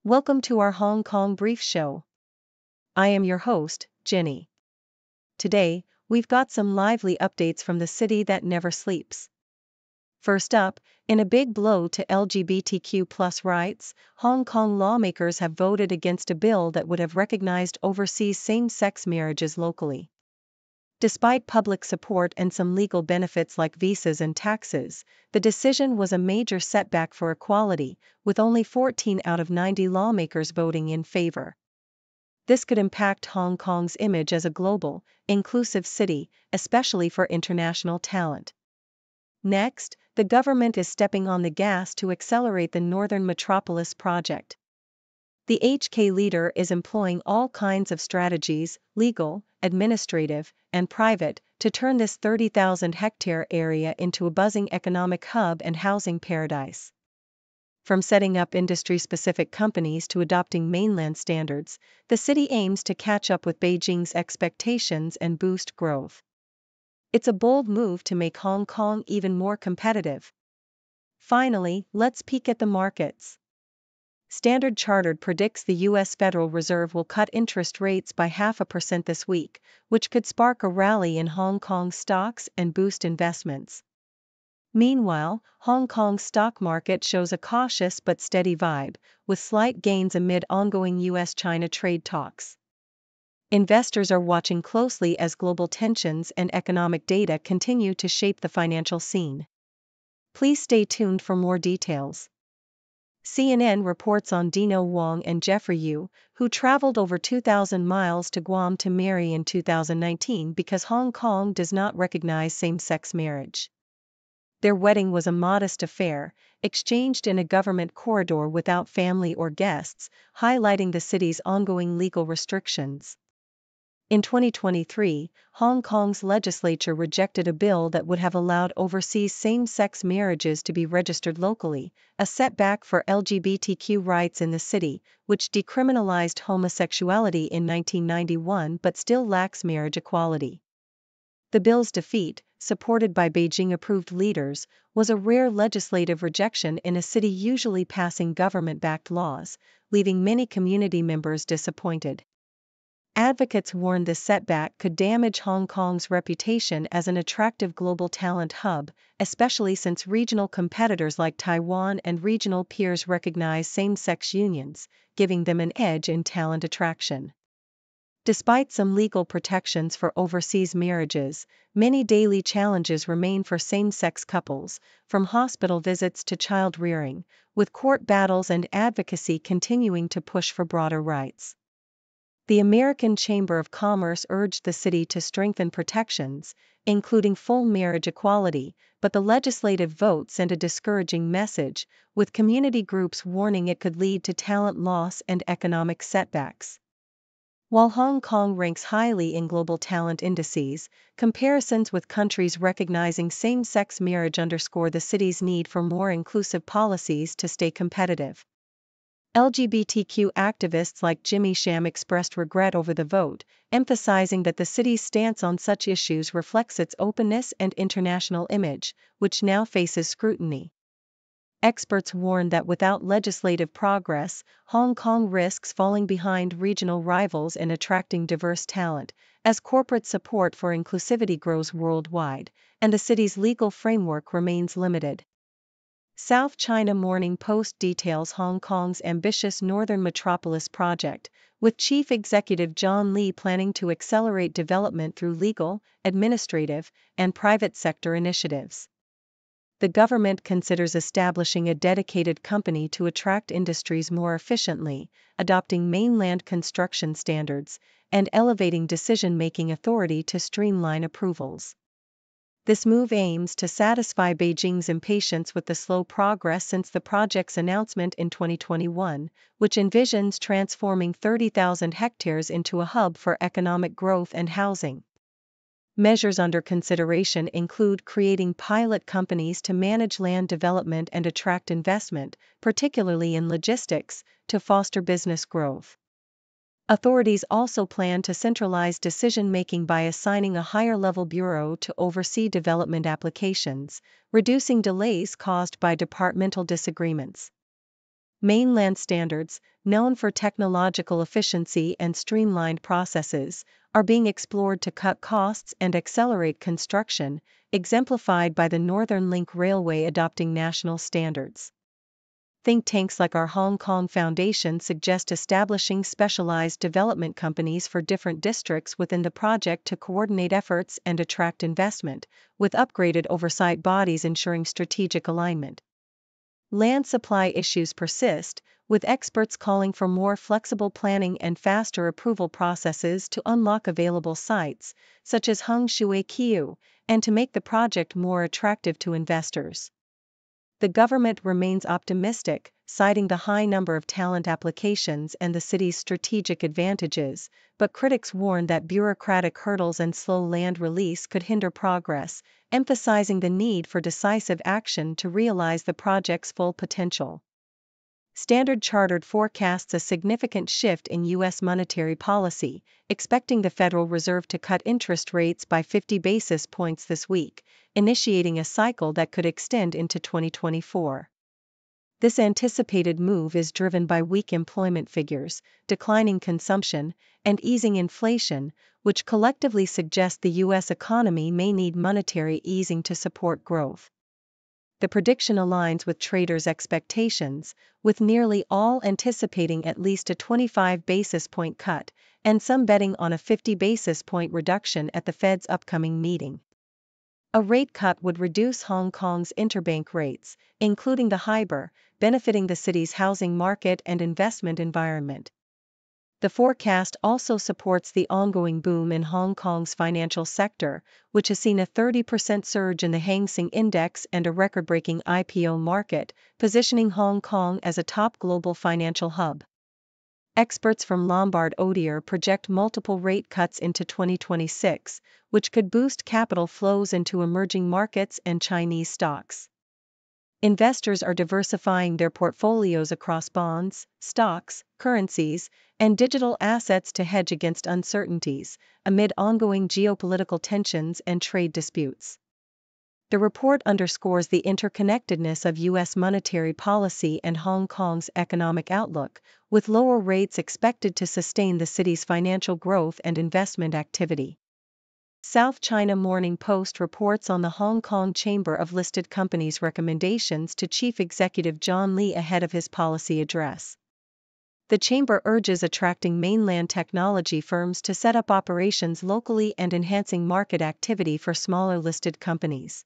Welcome to our Hong Kong Brief Show. I am your host, Ginny. Today, we've got some lively updates from the city that never sleeps. First up, in a big blow to LGBTQ+ rights, Hong Kong lawmakers have voted against a bill that would have recognized overseas same-sex marriages locally. Despite public support and some legal benefits like visas and taxes, the decision was a major setback for equality, with only 14 out of 90 lawmakers voting in favor. This could impact Hong Kong's image as a global, inclusive city, especially for international talent. Next, the government is stepping on the gas to accelerate the Northern Metropolis project. The HK leader is employing all kinds of strategies, legal, administrative, and private, to turn this 30,000-hectare area into a buzzing economic hub and housing paradise. From setting up industry-specific companies to adopting mainland standards, the city aims to catch up with Beijing's expectations and boost growth. It's a bold move to make Hong Kong even more competitive. Finally, let's peek at the markets. Standard Chartered predicts the U.S. Federal Reserve will cut interest rates by 0.5% this week, which could spark a rally in Hong Kong stocks and boost investments. Meanwhile, Hong Kong's stock market shows a cautious but steady vibe, with slight gains amid ongoing U.S.-China trade talks. Investors are watching closely as global tensions and economic data continue to shape the financial scene. Please stay tuned for more details. CNN reports on Dino Wong and Jeffrey Yu, who traveled over 2,000 miles to Guam to marry in 2019 because Hong Kong does not recognize same-sex marriage. Their wedding was a modest affair, exchanged in a government corridor without family or guests, highlighting the city's ongoing legal restrictions. In 2023, Hong Kong's legislature rejected a bill that would have allowed overseas same-sex marriages to be registered locally, a setback for LGBTQ rights in the city, which decriminalized homosexuality in 1991 but still lacks marriage equality. The bill's defeat, supported by Beijing-approved leaders, was a rare legislative rejection in a city usually passing government-backed laws, leaving many community members disappointed. Advocates warn this setback could damage Hong Kong's reputation as an attractive global talent hub, especially since regional competitors like Taiwan and regional peers recognize same-sex unions, giving them an edge in talent attraction. Despite some legal protections for overseas marriages, many daily challenges remain for same-sex couples, from hospital visits to child rearing, with court battles and advocacy continuing to push for broader rights. The American Chamber of Commerce urged the city to strengthen protections, including full marriage equality, but the legislative vote sent a discouraging message, with community groups warning it could lead to talent loss and economic setbacks. While Hong Kong ranks highly in global talent indices, comparisons with countries recognizing same-sex marriage underscore the city's need for more inclusive policies to stay competitive. LGBTQ activists like Jimmy Sham expressed regret over the vote, emphasizing that the city's stance on such issues reflects its openness and international image, which now faces scrutiny. Experts warn that without legislative progress, Hong Kong risks falling behind regional rivals in attracting diverse talent, as corporate support for inclusivity grows worldwide, and the city's legal framework remains limited. South China Morning Post details Hong Kong's ambitious Northern Metropolis project, with Chief Executive John Lee planning to accelerate development through legal, administrative, and private sector initiatives. The government considers establishing a dedicated company to attract industries more efficiently, adopting mainland construction standards, and elevating decision-making authority to streamline approvals. This move aims to satisfy Beijing's impatience with the slow progress since the project's announcement in 2021, which envisions transforming 30,000 hectares into a hub for economic growth and housing. Measures under consideration include creating pilot companies to manage land development and attract investment, particularly in logistics, to foster business growth. Authorities also plan to centralize decision-making by assigning a higher-level bureau to oversee development applications, reducing delays caused by departmental disagreements. Mainland standards, known for technological efficiency and streamlined processes, are being explored to cut costs and accelerate construction, exemplified by the Northern Link Railway adopting national standards. Think tanks like our Hong Kong Foundation suggest establishing specialized development companies for different districts within the project to coordinate efforts and attract investment, with upgraded oversight bodies ensuring strategic alignment. Land supply issues persist, with experts calling for more flexible planning and faster approval processes to unlock available sites, such as Hongkonger, and to make the project more attractive to investors. The government remains optimistic, citing the high number of talent applications and the city's strategic advantages, but critics warn that bureaucratic hurdles and slow land release could hinder progress, emphasizing the need for decisive action to realize the project's full potential. Standard Chartered forecasts a significant shift in U.S. monetary policy, expecting the Federal Reserve to cut interest rates by 50 basis points this week, initiating a cycle that could extend into 2024. This anticipated move is driven by weak employment figures, declining consumption, and easing inflation, which collectively suggest the U.S. economy may need monetary easing to support growth. The prediction aligns with traders' expectations, with nearly all anticipating at least a 25 basis point cut, and some betting on a 50 basis point reduction at the Fed's upcoming meeting. A rate cut would reduce Hong Kong's interbank rates, including the HIBOR, benefiting the city's housing market and investment environment. The forecast also supports the ongoing boom in Hong Kong's financial sector, which has seen a 30% surge in the Hang Seng Index and a record-breaking IPO market, positioning Hong Kong as a top global financial hub. Experts from Lombard Odier project multiple rate cuts into 2026, which could boost capital flows into emerging markets and Chinese stocks. Investors are diversifying their portfolios across bonds, stocks, currencies, and digital assets to hedge against uncertainties, amid ongoing geopolitical tensions and trade disputes. The report underscores the interconnectedness of U.S. monetary policy and Hong Kong's economic outlook, with lower rates expected to sustain the city's financial growth and investment activity. South China Morning Post reports on the Hong Kong Chamber of Listed Companies' recommendations to Chief Executive John Lee ahead of his policy address. The chamber urges attracting mainland technology firms to set up operations locally and enhancing market activity for smaller listed companies.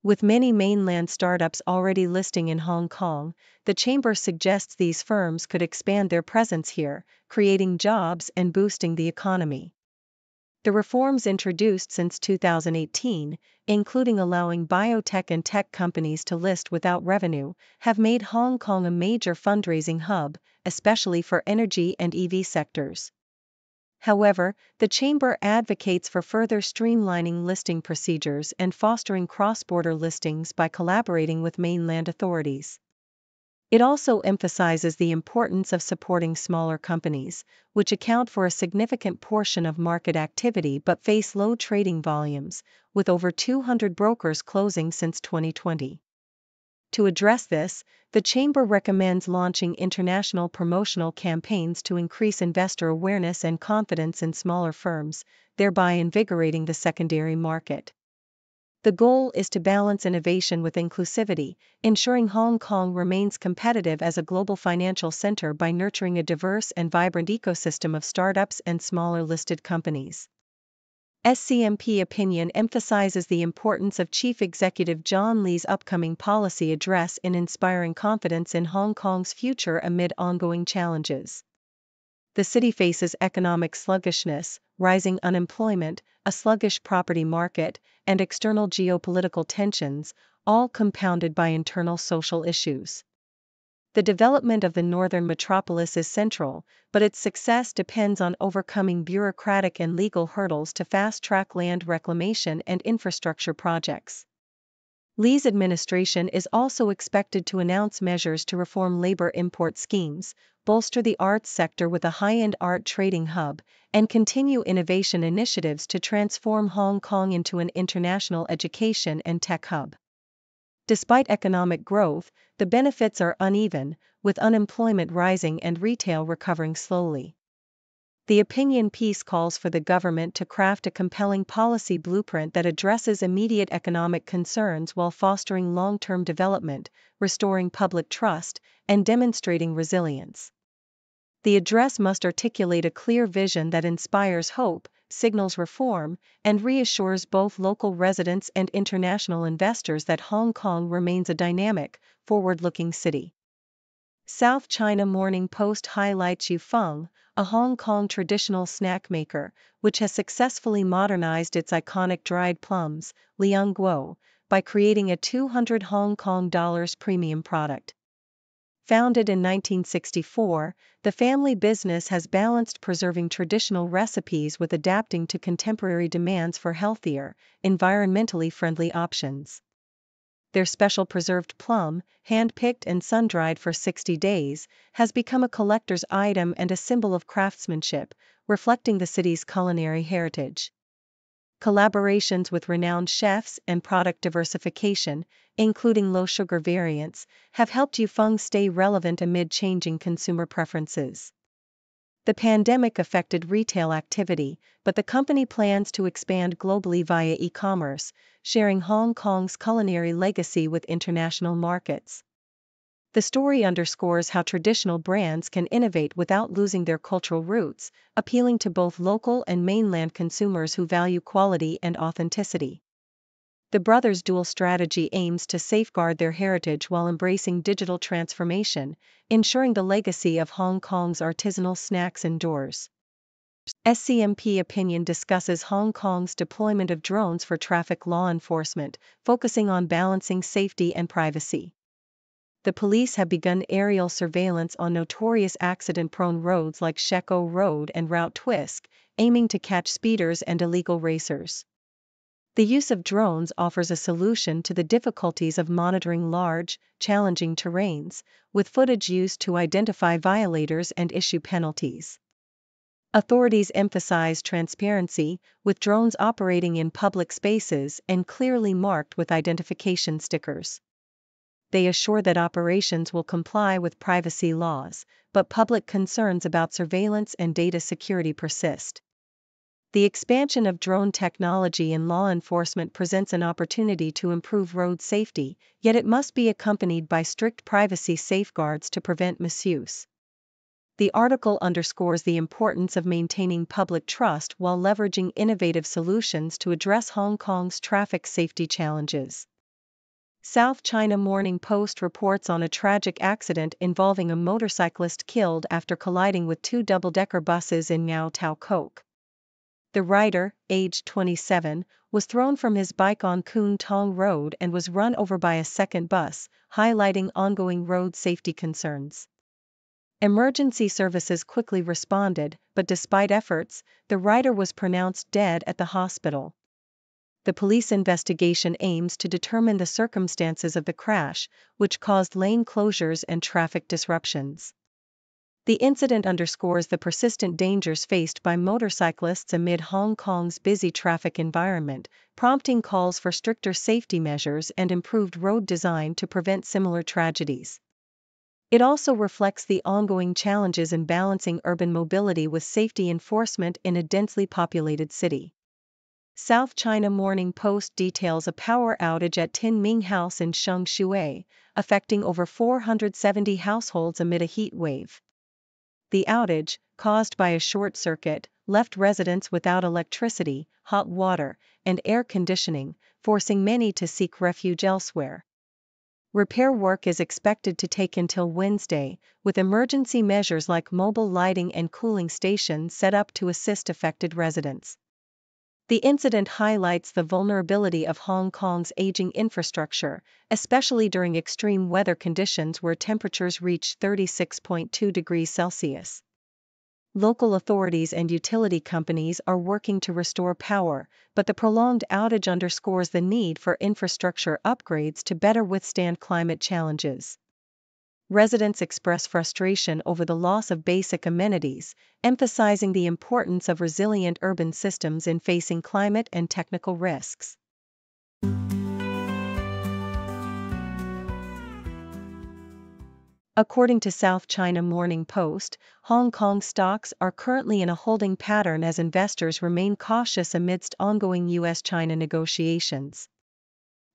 With many mainland startups already listing in Hong Kong, the chamber suggests these firms could expand their presence here, creating jobs and boosting the economy. The reforms introduced since 2018, including allowing biotech and tech companies to list without revenue, have made Hong Kong a major fundraising hub, especially for energy and EV sectors. However, the chamber advocates for further streamlining listing procedures and fostering cross-border listings by collaborating with mainland authorities. It also emphasizes the importance of supporting smaller companies, which account for a significant portion of market activity but face low trading volumes, with over 200 brokers closing since 2020. To address this, the Chamber recommends launching international promotional campaigns to increase investor awareness and confidence in smaller firms, thereby invigorating the secondary market. The goal is to balance innovation with inclusivity, ensuring Hong Kong remains competitive as a global financial center by nurturing a diverse and vibrant ecosystem of startups and smaller listed companies. SCMP opinion emphasizes the importance of Chief Executive John Lee's upcoming policy address in inspiring confidence in Hong Kong's future amid ongoing challenges. The city faces economic sluggishness, rising unemployment, a sluggish property market, and external geopolitical tensions, all compounded by internal social issues. The development of the Northern Metropolis is central, but its success depends on overcoming bureaucratic and legal hurdles to fast-track land reclamation and infrastructure projects. Lee's administration is also expected to announce measures to reform labor import schemes, bolster the arts sector with a high-end art trading hub, and continue innovation initiatives to transform Hong Kong into an international education and tech hub. Despite economic growth, the benefits are uneven, with unemployment rising and retail recovering slowly. The opinion piece calls for the government to craft a compelling policy blueprint that addresses immediate economic concerns while fostering long-term development, restoring public trust, and demonstrating resilience. The address must articulate a clear vision that inspires hope, signals reform, and reassures both local residents and international investors that Hong Kong remains a dynamic, forward-looking city. South China Morning Post highlights Yufeng, a Hong Kong traditional snack maker, which has successfully modernized its iconic dried plums, Liang Guo, by creating a 200 Hong Kong dollars premium product. Founded in 1964, the family business has balanced preserving traditional recipes with adapting to contemporary demands for healthier, environmentally friendly options. Their special preserved plum, hand-picked and sun-dried for 60 days, has become a collector's item and a symbol of craftsmanship, reflecting the city's culinary heritage. Collaborations with renowned chefs and product diversification, including low-sugar variants, have helped Yufeng stay relevant amid changing consumer preferences. The pandemic affected retail activity, but the company plans to expand globally via e-commerce, sharing Hong Kong's culinary legacy with international markets. The story underscores how traditional brands can innovate without losing their cultural roots, appealing to both local and mainland consumers who value quality and authenticity. The brothers' dual strategy aims to safeguard their heritage while embracing digital transformation, ensuring the legacy of Hong Kong's artisanal snacks endures. SCMP opinion discusses Hong Kong's deployment of drones for traffic law enforcement, focusing on balancing safety and privacy. The police have begun aerial surveillance on notorious accident-prone roads like Sheko Road and Route Twisk, aiming to catch speeders and illegal racers. The use of drones offers a solution to the difficulties of monitoring large, challenging terrains, with footage used to identify violators and issue penalties. Authorities emphasize transparency, with drones operating in public spaces and clearly marked with identification stickers. They assure that operations will comply with privacy laws, but public concerns about surveillance and data security persist. The expansion of drone technology in law enforcement presents an opportunity to improve road safety, yet it must be accompanied by strict privacy safeguards to prevent misuse. The article underscores the importance of maintaining public trust while leveraging innovative solutions to address Hong Kong's traffic safety challenges. South China Morning Post reports on a tragic accident involving a motorcyclist killed after colliding with two double-decker buses in Ngau Tau Kok. The rider, aged 27, was thrown from his bike on Koon Tong Road and was run over by a second bus, highlighting ongoing road safety concerns. Emergency services quickly responded, but despite efforts, the rider was pronounced dead at the hospital. The police investigation aims to determine the circumstances of the crash, which caused lane closures and traffic disruptions. The incident underscores the persistent dangers faced by motorcyclists amid Hong Kong's busy traffic environment, prompting calls for stricter safety measures and improved road design to prevent similar tragedies. It also reflects the ongoing challenges in balancing urban mobility with safety enforcement in a densely populated city. South China Morning Post details a power outage at Tin Ming House in Sheng Shui, affecting over 470 households amid a heat wave. The outage, caused by a short circuit, left residents without electricity, hot water, and air conditioning, forcing many to seek refuge elsewhere. Repair work is expected to take until Wednesday, with emergency measures like mobile lighting and cooling stations set up to assist affected residents. The incident highlights the vulnerability of Hong Kong's aging infrastructure, especially during extreme weather conditions where temperatures reach 36.2 degrees Celsius. Local authorities and utility companies are working to restore power, but the prolonged outage underscores the need for infrastructure upgrades to better withstand climate challenges. Residents express frustration over the loss of basic amenities, emphasizing the importance of resilient urban systems in facing climate and technical risks. According to South China Morning Post, Hong Kong stocks are currently in a holding pattern as investors remain cautious amidst ongoing US-China negotiations.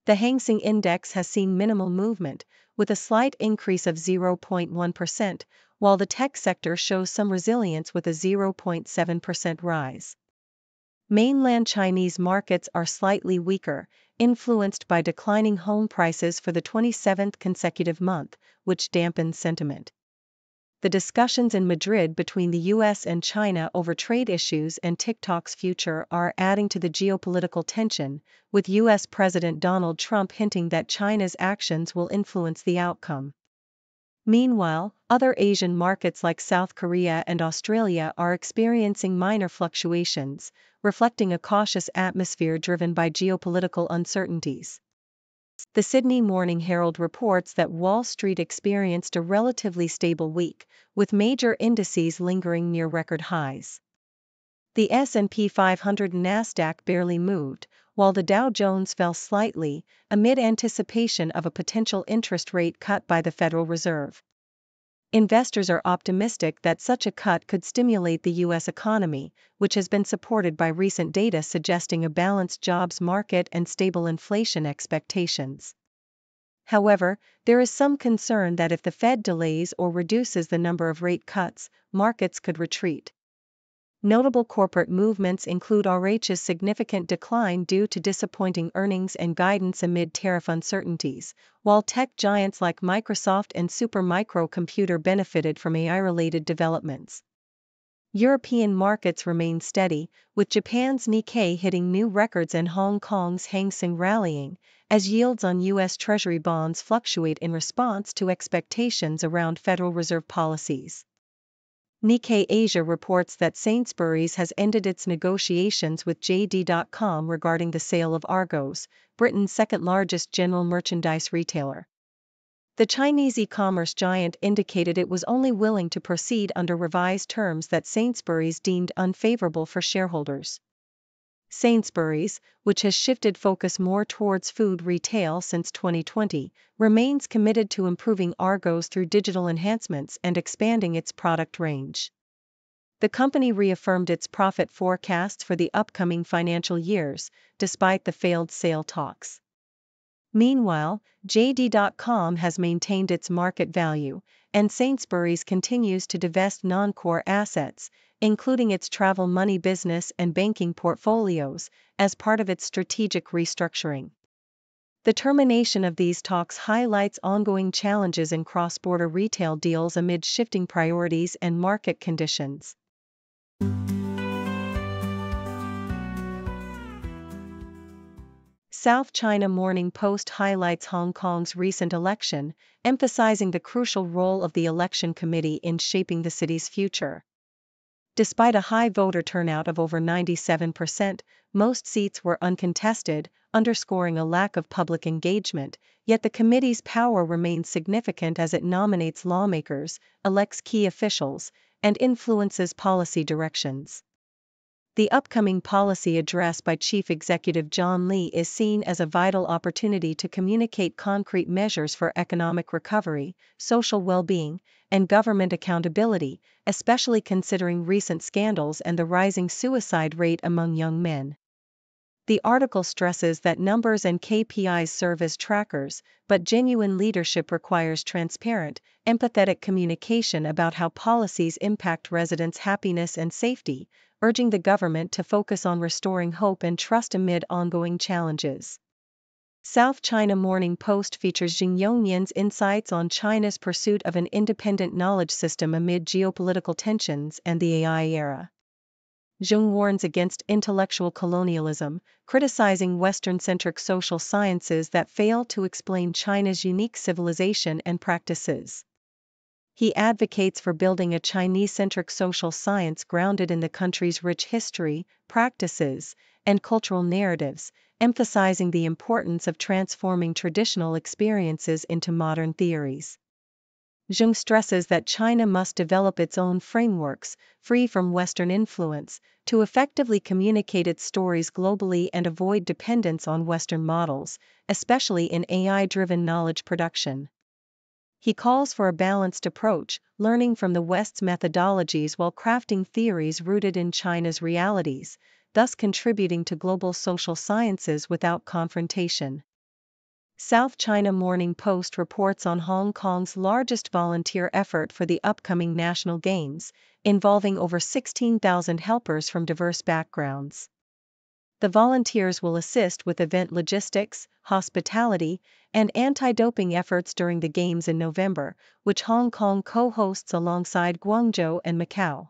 The Hang Seng Index has seen minimal movement, with a slight increase of 0.1%, while the tech sector shows some resilience with a 0.7% rise. Mainland Chinese markets are slightly weaker, influenced by declining home prices for the 27th consecutive month, which dampens sentiment. The discussions in Madrid between the US and China over trade issues and TikTok's future are adding to the geopolitical tension, with US President Donald Trump hinting that China's actions will influence the outcome. Meanwhile, other Asian markets like South Korea and Australia are experiencing minor fluctuations, reflecting a cautious atmosphere driven by geopolitical uncertainties. The Sydney Morning Herald reports that Wall Street experienced a relatively stable week, with major indices lingering near record highs. The S&P 500 and Nasdaq barely moved, while the Dow Jones fell slightly, amid anticipation of a potential interest rate cut by the Federal Reserve. Investors are optimistic that such a cut could stimulate the U.S. economy, which has been supported by recent data suggesting a balanced jobs market and stable inflation expectations. However, there is some concern that if the Fed delays or reduces the number of rate cuts, markets could retreat. Notable corporate movements include RH's significant decline due to disappointing earnings and guidance amid tariff uncertainties, while tech giants like Microsoft and Supermicro Computer benefited from AI-related developments. European markets remain steady, with Japan's Nikkei hitting new records and Hong Kong's Hang Seng rallying, as yields on U.S. Treasury bonds fluctuate in response to expectations around Federal Reserve policies. Nikkei Asia reports that Sainsbury's has ended its negotiations with JD.com regarding the sale of Argos, Britain's second-largest general merchandise retailer. The Chinese e-commerce giant indicated it was only willing to proceed under revised terms that Sainsbury's deemed unfavorable for shareholders. Sainsbury's, which has shifted focus more towards food retail since 2020, remains committed to improving Argos through digital enhancements and expanding its product range. The company reaffirmed its profit forecasts for the upcoming financial years, despite the failed sale talks. Meanwhile, JD.com has maintained its market value, and Sainsbury's continues to divest non-core assets, including its travel money business and banking portfolios, as part of its strategic restructuring. The termination of these talks highlights ongoing challenges in cross-border retail deals amid shifting priorities and market conditions. South China Morning Post highlights Hong Kong's recent election, emphasizing the crucial role of the election committee in shaping the city's future. Despite a high voter turnout of over 97%, most seats were uncontested, underscoring a lack of public engagement, yet the committee's power remains significant as it nominates lawmakers, elects key officials, and influences policy directions. The upcoming policy address by Chief Executive John Lee is seen as a vital opportunity to communicate concrete measures for economic recovery, social well-being, and government accountability, especially considering recent scandals and the rising suicide rate among young men. The article stresses that numbers and KPIs serve as trackers, but genuine leadership requires transparent, empathetic communication about how policies impact residents' happiness and safety, urging the government to focus on restoring hope and trust amid ongoing challenges. South China Morning Post features Jing Yongyan's insights on China's pursuit of an independent knowledge system amid geopolitical tensions and the AI era. Zheng warns against intellectual colonialism, criticizing Western-centric social sciences that fail to explain China's unique civilization and practices. He advocates for building a Chinese-centric social science grounded in the country's rich history, practices, and cultural narratives, emphasizing the importance of transforming traditional experiences into modern theories. Zheng stresses that China must develop its own frameworks, free from Western influence, to effectively communicate its stories globally and avoid dependence on Western models, especially in AI-driven knowledge production. He calls for a balanced approach, learning from the West's methodologies while crafting theories rooted in China's realities, thus contributing to global social sciences without confrontation. South China Morning Post reports on Hong Kong's largest volunteer effort for the upcoming National Games, involving over 16,000 helpers from diverse backgrounds. The volunteers will assist with event logistics, hospitality, and anti-doping efforts during the Games in November, which Hong Kong co-hosts alongside Guangzhou and Macau.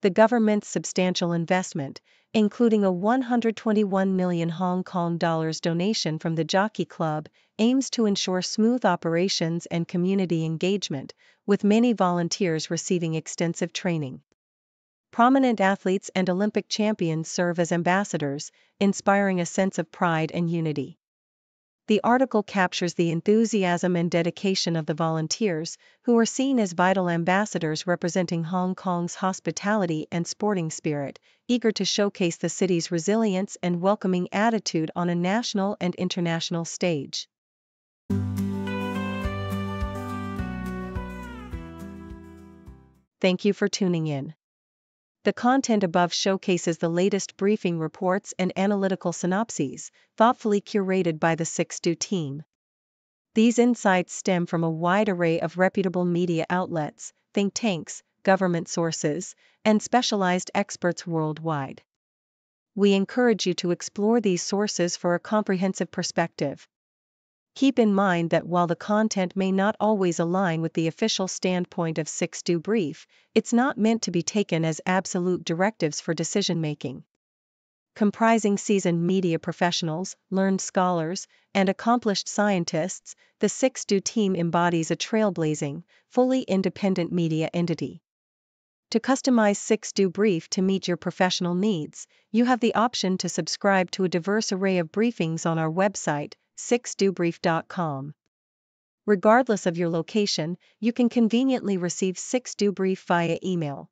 The government's substantial investment, including a 121 million Hong Kong dollars donation from the Jockey Club, aims to ensure smooth operations and community engagement, with many volunteers receiving extensive training. Prominent athletes and Olympic champions serve as ambassadors, inspiring a sense of pride and unity. The article captures the enthusiasm and dedication of the volunteers, who are seen as vital ambassadors representing Hong Kong's hospitality and sporting spirit, eager to showcase the city's resilience and welcoming attitude on a national and international stage. Thank you for tuning in. The content above showcases the latest briefing reports and analytical synopses, thoughtfully curated by the 6Do team. These insights stem from a wide array of reputable media outlets, think tanks, government sources, and specialized experts worldwide. We encourage you to explore these sources for a comprehensive perspective. Keep in mind that while the content may not always align with the official standpoint of 6Do Brief, it's not meant to be taken as absolute directives for decision-making. Comprising seasoned media professionals, learned scholars, and accomplished scientists, the 6Do team embodies a trailblazing, fully independent media entity. To customize 6Do Brief to meet your professional needs, you have the option to subscribe to a diverse array of briefings on our website, 6dobrief.com. Regardless of your location, you can conveniently receive 6Do Brief via email.